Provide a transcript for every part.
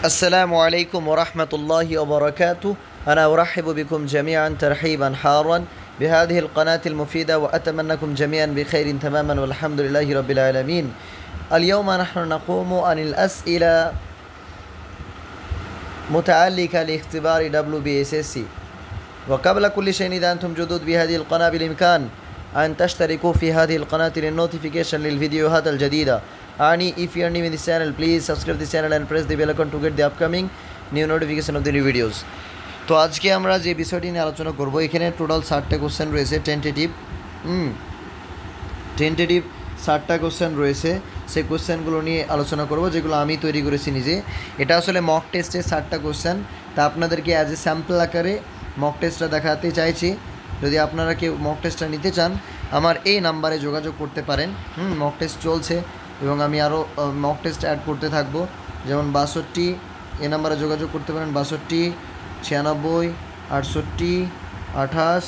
السلام عليكم ورحمة الله وبركاته. أنا أرحب بكم جميعا ترحيبا حارا بهذه القناة المفيدة، وأتمنىكم جميعا بخير تماما والحمد لله رب العالمين. اليوم نحن نقوم عن الأسئلة متعلقة لاختبار WBSSC. وقبل كل شيء، إذا أنتم جدد بهذه القناة بالإمكان أن تشتركوا في هذه القناة للنوتيفيكيشن للفيديوهات الجديدة. if you are new in this channel, please subscribe this channel and press the bell icon to get the upcoming new notification of the new videos. তো আজকে আমরা যে বিষয়টি নিয়ে আলোচনা করব, এখানে টোটাল 60টা কোশ্চেন রয়েছে। টেন্টেটিভ 60টা কোশ্চেন রয়েছে। সেই কোশ্চেনগুলো নিয়ে আলোচনা করব, যেগুলো আমি তৈরি করেছি নিজে। এটা আসলে মক টেস্টের 60টা কোশ্চেন। তা আপনাদেরকে অ্যাজ এ স্যাম্পল আকারে মক টেস্টটা দেখাতে চাইছি। যদি আপনারা কেউ মক টেস্টটা নিতে চান, আমার এই নাম্বারে যোগাযোগ করতে পারেন। মক টেস্ট চলছে এবং আমি আরও মক টেস্ট অ্যাড করতে থাকবো। যেমন 62 এই নাম্বারে যোগাযোগ করতে পারেন, 62 96 68 28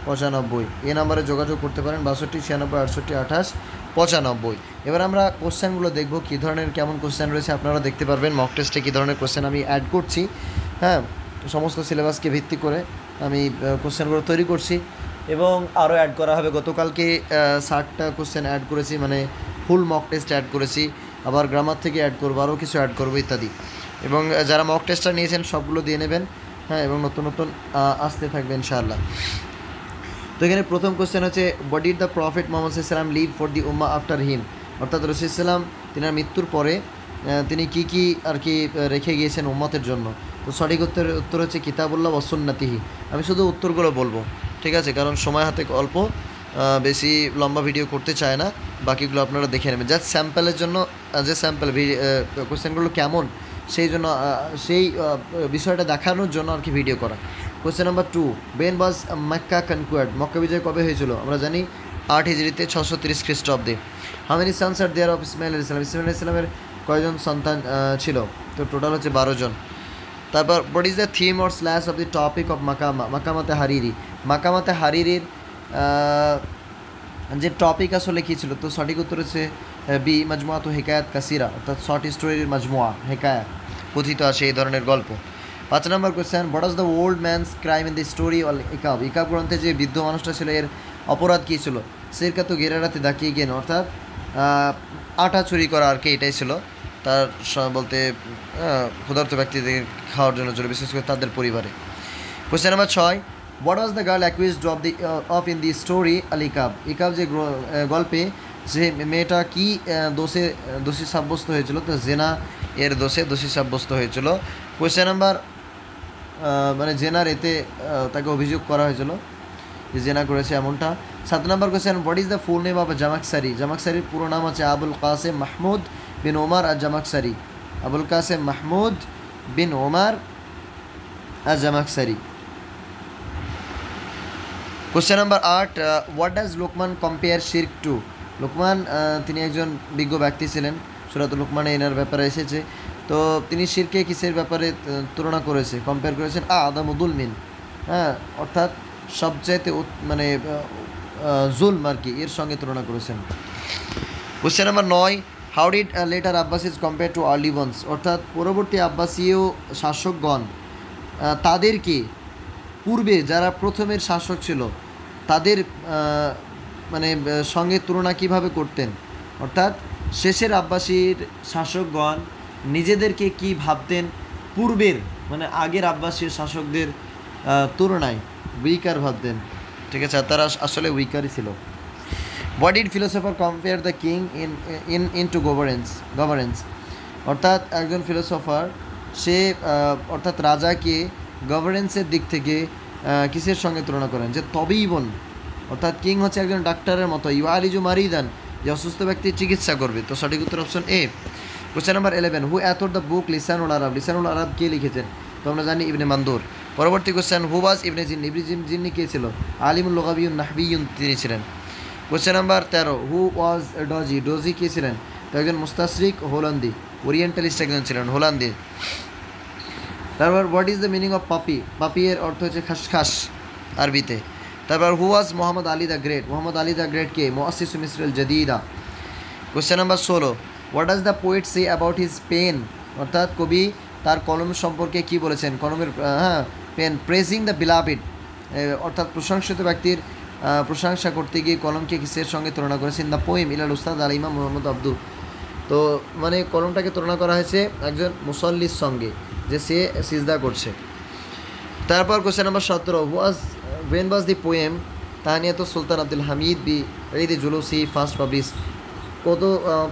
95 এই নাম্বারে যোগাযোগ করতে পারেন, 62 96 68 28 95। এবার আমরা কোশ্চেনগুলো দেখব, কী ধরনের কেমন কোশ্চেন রয়েছে আপনারা দেখতে পারবেন। মক টেস্টে কী ধরনের কোশ্চেন আমি অ্যাড করছি, সমস্ত সিলেবাসকে ভিত্তি করে আমি কোশ্চেনগুলো তৈরি করছি এবং আরও অ্যাড করা হবে। গতকালকে 60টা কোশ্চেন অ্যাড করেছি, মানে ফুল মক টেস্ট অ্যাড করেছি। আবার গ্রামার থেকে অ্যাড করবো, আরও কিছু অ্যাড করবো ইত্যাদি। এবং যারা মক টেস্টটা নিয়েছেন সবগুলো দিয়ে নেবেন, এবং নতুন নতুন আসতে থাকবে ইনশাআল্লাহ। তো এখানে প্রথম কোশ্চেন হচ্ছে, what did the prophet Muhammad সাল্লাল্লাহু আলাইহি ওয়াসাল্লাম লিভ ফর দি উম্মাহ আফটার হিম? অর্থাৎ রাসূল সাল্লাম তিনার মৃত্যুর পরে তিনি কি আর কি রেখে গিয়েছেন উম্মতের জন্য। তো সঠিক উত্তর হচ্ছে কিতাবুল্লাহ ওয়া সুন্নাতিহি। আমি শুধু উত্তরগুলো বলবো, ঠিক আছে, কারণ সময় হাতে অল্প, বেশি লম্বা ভিডিও করতে চায় না। বাকিগুলো আপনারা দেখে নেবেন, জাস্ট স্যাম্পলের জন্য, যে স্যাম্পল কোশ্চেনগুলো কেমন সেই জন্য, সেই বিষয়টা দেখানোর জন্য আর কি ভিডিও করা। Question number 2, when was Mecca conquered? Mecca বিজয় কবে হয়েছিল? আমরা জানি 8 হিজরিতে 630 খ্রিস্টাব্দে। How many sons are there of Ismail আলাইহিস সালাম? ইসমাইল আলাইহিস সালামের কয়জন সন্তান ছিল? তো টোটাল হচ্ছে 12 জন। তারপর what is the theme or slash of the topic of Maqamat Hariri? মাকামাতে হারিরির যে টপিক আসলে কী ছিল? তো সঠিক উত্তর হচ্ছে বি, মাজমুআতু হিকায়াত কাসিরা, অর্থাৎ শর্ট স্টোরির মাজমুয়া, হেকায়া, কথিত আছে এই ধরনের গল্প। 5 নম্বর question, what was the old man's crime in the story al Iqab? Iqab গ্রন্থে যে বৃদ্ধ মানুষটা ছিল, এর অপরাধ কী ছিল? সিরকাতু গেরারাতে দাকিয়ে গেন, অর্থাৎ আটা চুরি করা আর কি, এটাই ছিল তার বলতে ক্ষুধার্ত ব্যক্তিদের খাওয়ার জন্য ছিল, বিশেষ করে তাদের পরিবারে। Question number 6, what was the girl accused of in the story al Iqab? Iqab যে গল্পে যে মেয়েটা কি দোষী সাব্যস্ত হয়েছিল? তো জেনা এর দোষী সাব্যস্ত হয়েছিল। কোয়েশ্চেন নাম্বার মানে জেনার এতে তাকে অভিযোগ করা হয়েছিল যে জেনা করেছে এমনটা। 7 নম্বর question, what is the full name of Zamakhshari? জামাকসারির পুরো নাম আছে Abul Qasim Mahmud bin Umar আর Zamakhshari. Abul Qasim Mahmud bin Umar আর Zamakhshari. Question number 8, what does Luqman compare শিরক টু? লুকমান তিনি একজন বিজ্ঞ ব্যক্তি ছিলেন, সূরাতুল লুকমানে এনার ব্যাপারে এসেছে। তো তিনি শিরকে কিসের ব্যাপারে তুলনা করেছে, কম্পেয়ার করেছেন? আদামুদুল মিন, অর্থাৎ সবচাইতে মানে জুলম আর কি, এর সঙ্গে তুলনা করেছেন। Question number 9, how did later Abbasids compare to early ones? অর্থাৎ পরবর্তী আব্বাসীয় শাসকগণ তাদেরকে পূর্বে যারা প্রথমের শাসক ছিল তাদের মানে সঙ্গে তুলনা কীভাবে করতেন? অর্থাৎ শেষের আব্বাসীর শাসকগণ নিজেদেরকে কি ভাবতেন পূর্বের, মানে আগের আব্বাসীয় শাসকদের তুলনায় উইকার ভাবতেন, ঠিক আছে, তারা আসলে উইকারই ছিল। What did philosopher compare the king in to governance? অর্থাৎ একজন ফিলোসফার সে অর্থাৎ রাজাকে গভর্নেন্সের দিক থেকে কিসের সঙ্গে তুলনা করেন? যে তবিবন, অর্থাৎ কিং হচ্ছে একজন ডাক্তারের মতো, ইউআলিজু মারিদান, যে অসুস্থ ব্যক্তির চিকিৎসা করবে। তো সঠিক উত্তর option A. Question number 11, who author the book Lisanul Arab? Lisanul Arab কে লিখেছেন? তো আমরা জানি ইবনে মানদুর। পরবর্তী কোশ্চেন, হু ওয়াজ ইবনে জিন্নি? ইবনে জিন্নি কে ছিল? আলিমুল লুগাবিয়ুন নাহবিয়ুন তিনি ছিলেন। কোশ্চেন নাম্বার 13, হু ওয়াজ ডজি? ডজি কে ছিলেন? তো একজন মুস্তাশরিক হোলান্দি, ওরিয়েন্টালিস্ট একজন ছিলেন, হোলান্দি। তারপর what is the meaning of poppy? Poppy এর অর্থ হচ্ছে খাসখাস আরবিতে। তারপর who was Muhammad Ali the great? Muhammad Ali the great কে? মুআসসিসু মিসরিল জাদিদা। Question number 16, what does the poet say about his pen? অর্থাৎ কবি তার কলম সম্পর্কে কি বলেছেন, কলমের পেন প্রেজিং দ্য বিলাভিড, অর্থাৎ প্রশংসিত ব্যক্তির প্রশংসা করতে গিয়ে কলমকে কিসের সঙ্গে তুলনা করেছেন, দ্য পোয়েম ইলাল উস্তাদ আল ইমাম মোহাম্মদ আব্দু। তো মানে কলমটাকে তুলনা করা হয়েছে একজন মুসল্লির সঙ্গে, যে সে সিজদা করছে। তারপর question number 17, when was the poem তাহানিয়াতুস সুলতান আব্দুল হামিদ বি ঈদ জুলুসি ফার্স্ট পাবলিশ,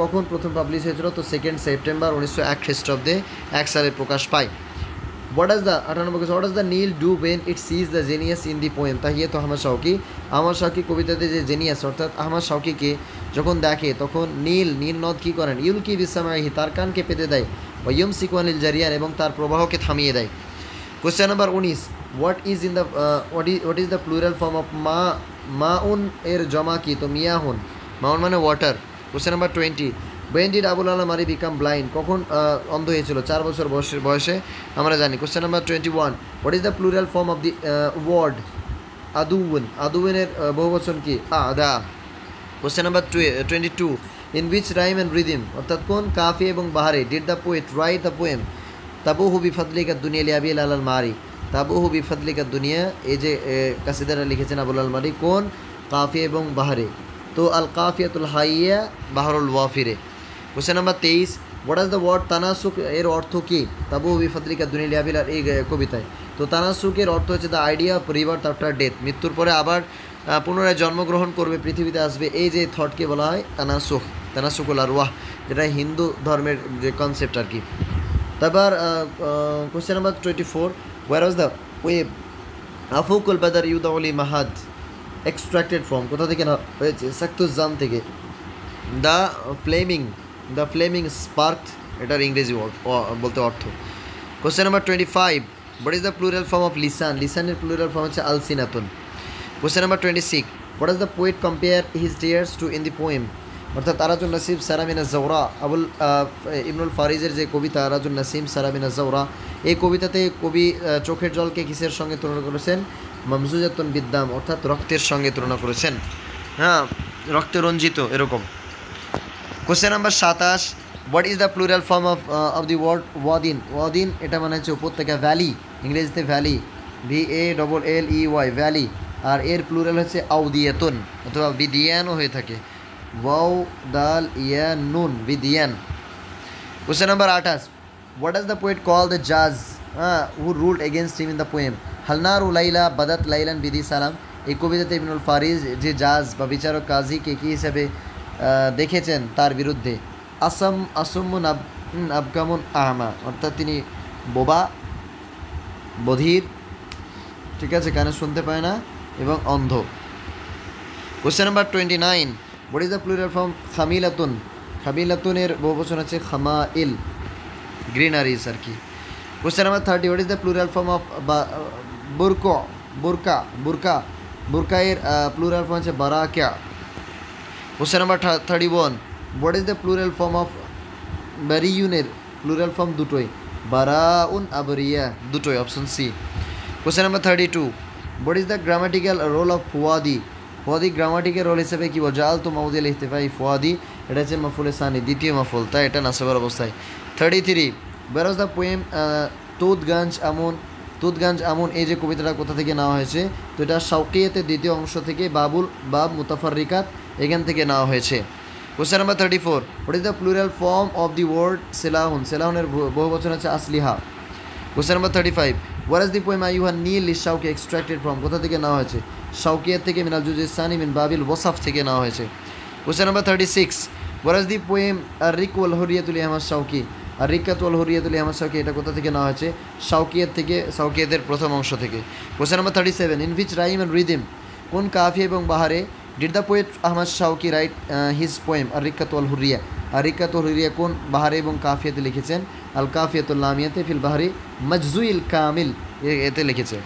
কখন প্রথম পাবলিশ হয়েছিল? তো 2 সেপ্টেম্বর 1901 খ্রিস্টাব্দে 1 সালে প্রকাশ পায়। What is the 98 what is the Nile do when it sees the genius in the poem তাহিয়াত আহমদ শাওকি। আহমদ শাওকি কবিতাতে যে জেনিয়াস অর্থাৎ আহমদ শাওকিকে যখন দেখে তখন নীল নদ কী করেন, ইউল কি বিসামাহি, তার কানকে পেতে দেয়, ও ইয়ম সিকওয়ানিল জারিয়ান, এবং তার প্রবাহকে থামিয়ে দেয়। Question number 19, what is the plural form of মাউন এর জমা কি? তো মিয়াহুন। মাউন মানে water. Question number 20, when did Abul Ala Maarri become blind, কখন অন্ধ হয়েছিল? 4 বছর বয়সে আমরা জানি। Question number 21, what is the plural form of the word আদুউন, আদুউনের বহুবচন কি? আদা। Question number 22, in which rhyme and rhythm, অর্থাৎ কোন কাফি এবং বাহারে did the poet write the poem তাবুহু বিফাদলিকা দুনিয়া লিয়াবি আল মারি, তাবুহু বিফাদলিকা দুনিয়া, এই যে কাসিদারা লিখেছেন আবুল আল মারি কোন কাফি এবং বাহারে? তো আল কাফিয়াতুল হাইয়া বাহরুল ওয়াফিরে। Question number 23, what is the word তানাসুক, এর অর্থ কী? তাবুহু বিফাদলিকা দুনিয়া লিয়াবিল, এই কবিতায়। তো তানাসুকের অর্থ হচ্ছে the idea of rebirth after death, মৃত্যুর পরে আবার পুনরায় জন্মগ্রহণ করবে, পৃথিবীতে আসবে, এই যে থটকে বলা হয় তানাসুকুল আরওয়াহ, যেটা হিন্দু ধর্মের যে কনসেপ্ট আর কি। তারপর question number 24, where was the web আফুকুল বাদার ইউদাউলি মাহাদ এক্সট্রাক্টেড ফ্রম, কোথা থেকে না হয়েছে? সাকতুজাম থেকে। দ্য ফ্লেমিং স্পার্ক, এটার ইংরেজি বলতে অর্থ। Question number 25, what is the plural form of লিসান, লিসানের প্লুরাল ফর্ম হচ্ছে আলসিনাতুন। Question number 26, what is the poet compare his tears to in the poem, অর্থাৎ আরাজুন নাসিম সারামিনা জৌরা, ইবনুল ফারিজের যে কবিতা আরাজুন নাসিম সারামিনা জৌরা, এই কবিতাতে কবি চোখের জলকে কিসের সঙ্গে তুলনা করেছেন? মামজুজাতুন বিদ্দাম, অর্থাৎ রক্তের সঙ্গে তুলনা করেছেন, রক্তে রঞ্জিত এরকম। Question number 27, what is the plural form of the word ওয়াদিন, এটা মানে হচ্ছে উপত্যকা, ভ্যালি, ইংরেজিতে ভ্যালি, VALLEY ভ্যালি, আর এর প্লুরাল হচ্ছে আউদিয়াতুন অথবা বিদিয়ানও হয়ে থাকে, ওয়াও দাল ইয়া নুন, বিদিয়ান। Question number 28, what is the poet call the জাজ who ruled against him in the poem হালনারু লাইলা বাদাত লাইলান বিদি সালাম, এই কবিতাতে ইবনুল ফারিজ যে জাজ বা বিচারক কাজীকে কী হিসাবে দেখেছেন তার বিরুদ্ধে? আসম্মুন আবকামুন আহমা, অর্থাৎ তিনি বোবা, বধির, ঠিক আছে, কানে শুনতে পায় না এবং অন্ধ। Question number 29, what is the plural form খামিলাতুন, খামিলাতুনের বহুবচন হচ্ছে খামাইল, গ্রিনারিজ আর কি। Question number 30, what is the plural form of বুরকা এর প্লুরাল ফর্ম হচ্ছে বারাকা। Question number 31, what is the plural form of বারিউনের প্লুরাল ফর্ম দুটোই, বারাউন আবরিয়া, দুটোই, option C. Question number 32, what is the grammatical role of ফুয়াদি গ্রামাটিক্যাল রোল হিসেবে কী বল? জাল তো মাউদিল ইহতিফাই ফুয়াদি, এটা হচ্ছে মাফুলে সানি, দ্বিতীয় মাফুল, তাই এটা নাসবের অবস্থায়। 33, হোয়ার ওয়াজ দ্য পোয়েম তুদগঞ্জ আমুন, এই যে কবিতাটা কোথা থেকে নেওয়া হয়েছে? তো এটা শাওকিয়াতের দ্বিতীয় অংশ থেকে বাব মুতাফাররিকাত, এখান থেকে নেওয়া হয়েছে। Question number 34, what is the plural form of the word সেলাহুনের বহুবচন হচ্ছে আসলিহা। Question number 35, where is the poem আইয়ুহান নীল শাওকি এক্সট্রাক্টেড ফ্রম, কোথা থেকে নেওয়া হয়েছে? শাওকিয়াত থেকে, মিনাল জুজুস সানি মিন বাবিল ওয়াসাফ থেকে নেওয়া হয়েছে। Question number 36, where is the poem আর-রিক ওয়াল হুরিয়াতুল আহমদ শাওকি, আর-রিকাত ওয়াল হুরিয়াতুল আহমদ শাওকি, এটা কোথা থেকে নেওয়া হয়েছে? শাওকিয়াত থেকে, শাওকিয়াতের প্রথম অংশ থেকে। Question number 37, in which rhyme and rhythm, কোন কাফিয়া এবং বাহারে did the poet Ahmad Shawqi write his poem আর-রিকাত ওয়াল হুরিয়া, আর-রিকাত ওয়াল হুরিয়া কোন বাহারে এবং কাফিয়াতে লিখেছেন? আল কাফিয়াতুল লামিয়াতে ফিল বাহারি মজজুইল কামিল, এতে লিখেছে।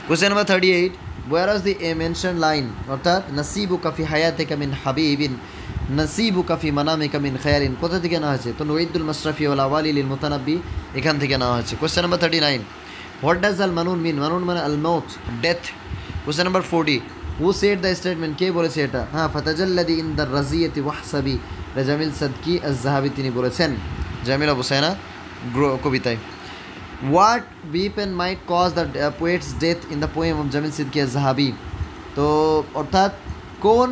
কোশ্চেন নাম্বার 38, ওয়ার ওয়াজ দি মেনশন লাইন, অর্থাৎ নাসিবু কাফি হায়াতিকা মিন হাবিবিন নাসিবু কাফি মানামিকা মিন খায়ালিন, কোথা থেকে নেওয়া হয়েছে? তো নুইদুল মাশরাফি ওয়াল আওয়ালি লিল মুতানাব্বি, এখান থেকে নেওয়া হয়েছে। কোশ্চেন নাম্বার 39, হোয়াট ডাজ আল মানুন মিন, মানুন মানে আল মৌত, death. Question number 40, who said the statement, কে বলেছে এটা? ফাতাজাল্লাদি ইন দ্য রাজিয়াতি ওয়াহসাবি, জামিল সাদকি আজ-জাহাবি তিনি বলেছেন, জামিল আবু সাইনা কবিতায়। What weapon might cause the poet's death in the poem of Jamil Siddiqi Zahawi. তো অর্থাৎ কোন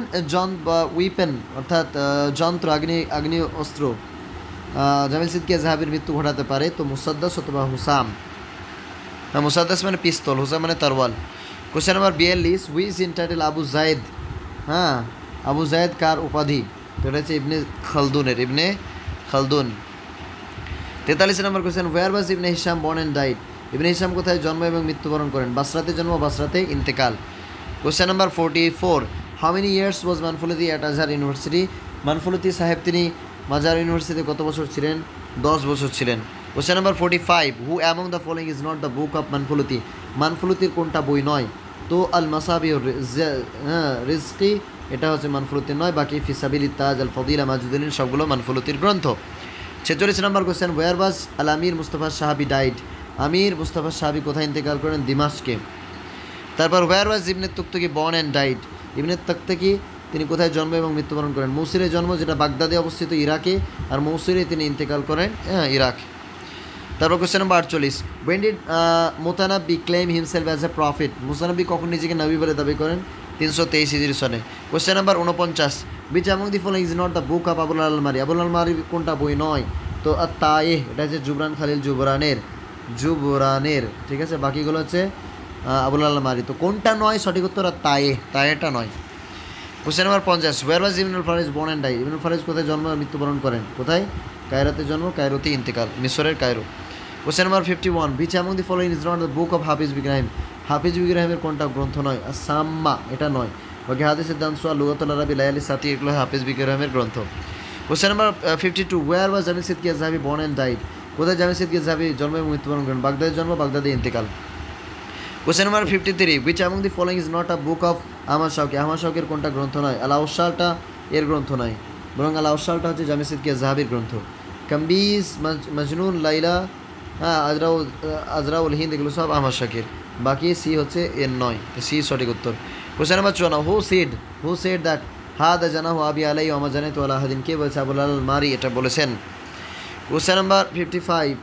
উইপেন অর্থাৎ যন্ত্র আগ্নেয় অস্ত্র জামিল সিদ্দিকী জাহাবির মৃত্যু ঘটাতে পারে? তো মুসাদ্দাস অথবা হুসাম। মুসাদ্দাস মানে পিস্তল, হুসাম মানে তরওয়াল। Question number 42, whose in title Abu Zayd. হ্যাঁ, আবু জায়েদ কার উপাধি? তো এটা হচ্ছে ইবনে খালদুন। 43 নম্বর question, where was Ibn Hisham born and died. Ibn Hisham কোথায় জন্ম এবং মৃত্যুবরণ করেন? বাসরাতে জন্ম, বাসরাতে ইন্তেকাল। Question number 44, how many years was Manfaluti at Azhar University. Manfaluti সাহেব তিনি মাজার ইউনিভার্সিটিতে কত বছর ছিলেন? 10 বছর ছিলেন। Question number 45, who among the following is not the book of Manfaluti. মানফুলুতির কোনটা বই নয়? তো আল মাসাবি রিজকি, এটা হচ্ছে মানফুলুতির নয়। বাকি ফিসাবিল তাজ, আল ফদিলা, মাজুদ্দিন সবগুলো মানফুলুতির গ্রন্থ। 46 নম্বর কোশ্চেন, ওয়ার ওয়াজ আল আমির মুস্তাফা সাহাবি ডাইড। আমির মুস্তাফা সাহাবি কোথায় ইন্তেকাল করেন? দিমাশকে। তারপর where was Ibn Tiqtaqa born and died. Ibn Tiqtaqa তিনি কোথায় জন্ম এবং মৃত্যুবরণ করেন? মৌসিলে জন্ম, যেটা বাগদাদে অবস্থিত ইরাকে, আর মৌসিলে তিনি ইন্তেকাল করেন ইরাক। তারপর question number 48, when did Mutanabbi claim himself as a prophet. Mutanabbi কখন নিজেকে নবী বলে দাবি করেন? 323 হিজরি সনে। Question number 49, which among the following is not the book of Abul al Maarri. Abul al মারি কোনটা বই নয়? তো তায়েহ, এটা হচ্ছে জুবরান খালিল জুবরানের, ঠিক আছে। বাকিগুলো হচ্ছে আবুল আল মারি। তো কোনটা নয়? সঠিক উত্তর তায়েহটা নয়। Question number 50, where was Ibnul Farid born and die. Ibnul Farid কোথায় জন্ম এবং মৃত্যুবরণ করেন? কোথায়? কায়রোতে জন্ম, কায়রোতে ইন্তেকাল, মিশরের Cairo. Question number 51, which among the following is not the book of Hafiz Ibrahim. Hafiz ইব্রাহিমের কোনটা গ্রন্থ নয়? সাম্মা, এটা নয়। বাকি হাদিসের দানসোয়া, লুগাতুল আরবি, লায়ালি সাথী, এগুলো হাফিজ ইব্রাহিমের গ্রন্থ। Question number 52, where was Jamil Siddiqi Zahawi born and died. কোথায় জামিল সিদ্দিকী জাহাবি জন্ম এবং মৃত্যুবরণ করেন? বাগদাদে জন্ম, বাগদাদে ইন্তেকাল। Question number 53, which among the following is not a book of Ahmad Shawqi. Ahmad শাওকির কোনটা গ্রন্থ নয়? আল আউসালটা এর গ্রন্থ নয়, বরং আল আউসালটা হচ্ছে জামিল সিদ্দিকী জাহাবির গ্রন্থ। কাম্বিজ, মজনুন, লাইলা, আজরাউল হিন্দ, এগুলো সব আহমদ শাকির। বাকি সি হচ্ছে এর নয়, সি সঠিক উত্তর। Question number 54, who said that হাদ জানাহু আবি আলাই আমা জানে তো আলাহাদিন। কে বলেছে? আবুল আল মারি এটা বলেছেন। Question number 55,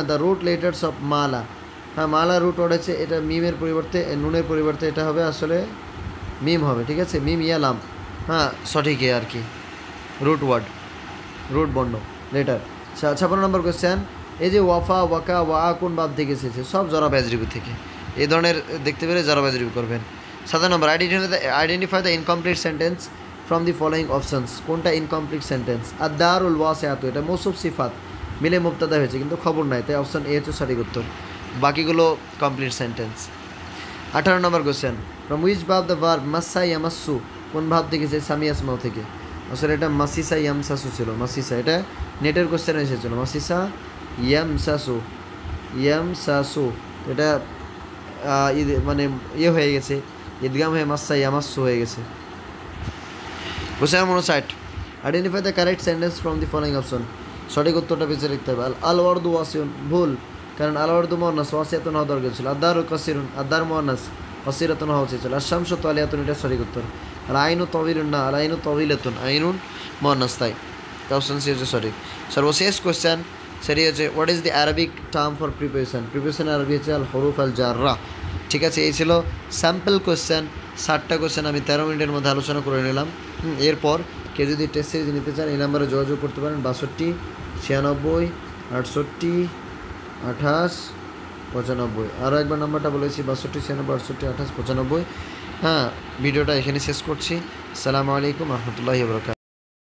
the root letters of মালা। হ্যাঁ, মালা রুট ওয়ার্ড আছে, এটা মিমের পরিবর্তে, নুনের পরিবর্তে এটা হবে আসলে মিম হবে, ঠিক আছে। মিম ইয়ালাম, হ্যাঁ সঠিকই আর কি, রুট ওয়ার্ড, রুট বর্ণ লেটার। 56 নম্বর কোশ্চেন, এই যে ওয়াফা, ওয়াকা, ওয়া কোন বাব থেকে এসেছে? সব জরা ব্যাজরিবু থেকে। এই ধরনের দেখতে পেলে জরা ব্যাজরিবু করবেন। 7 নম্বর, identify the incomplete sentence from the following options. কোনটা ইনকমপ্লিট সেন্টেন্স? আদ-দারুল ওয়াসিআতু, এটা মৌসুফ সিফাত মিলে মুবতাদা হয়েছে কিন্তু খবর নাই, তাই অপশন এ হচ্ছে সঠিক উত্তর। বাকিগুলো complete sentence. 18 number question, from which ভাব দ্য ভার্ব মাসা ইয়ামাসু, কোন ভাব থেকে এসেছে? সামিয়াসমাউ থেকে। আসলে এটা মাসিসা ইয়ামসাসু ছিল, মাসিসা, এটা নেটের কোশ্চেন এসেছিল, মাসিসা ইয়ামসাসু, এটা মানে হয়ে গেছে, ঈদগাম হয়ে মাসা ইয়ামাসু হয়ে গেছে। Question 59, identify the correct sentence from the following option. সঠিক উত্তরটা বেঁচে লিখতে হবে। আল ওয়ার্দু ওয়াসিউন, ভুল, কারণ আল ওয়ার্দু মুয়ান্নাস, ওয়াসিয়াতুন হওয়া দরকার ছিল। আদারু কাসিরুন, আদার মুয়ান্নাস, ওয়াসিরাতুন হওয়া উচিত ছিল। আশ-শামসু তালিয়াতুন, এটা সঠিক উত্তর। আর আইনু তাওয়িলুন, না, আর আইনু তাওয়িলাতুন, আইনুন মুয়ান্নাস, তাই অপশন সি হচ্ছে সঠিক। সর্বশেষ কোশ্চেন সেটি হচ্ছে, what is the Arabic term for preposition. Preposition আরবি হচ্ছে আল হুরুফ আল জাররা। ঠিক আছে, এই ছিল স্যাম্পল কোশ্চেন। 60টা কোশ্চেন আমি 13 মিনিটের মধ্যে আলোচনা করে নিলাম। এরপর কেউ যদি টেস্ট সিরিজ নিতে চান এই নাম্বারে যোগাযোগ করতে পারেন, 62 96 68 28 95। আরও একবার নাম্বারটা বলেছি, 62 96 68 28 95। হ্যাঁ, ভিডিওটা এখানে শেষ করছি। আসসালামু আলাইকুম রহমতুল্লাহি ওয়া বারাকাতুহু।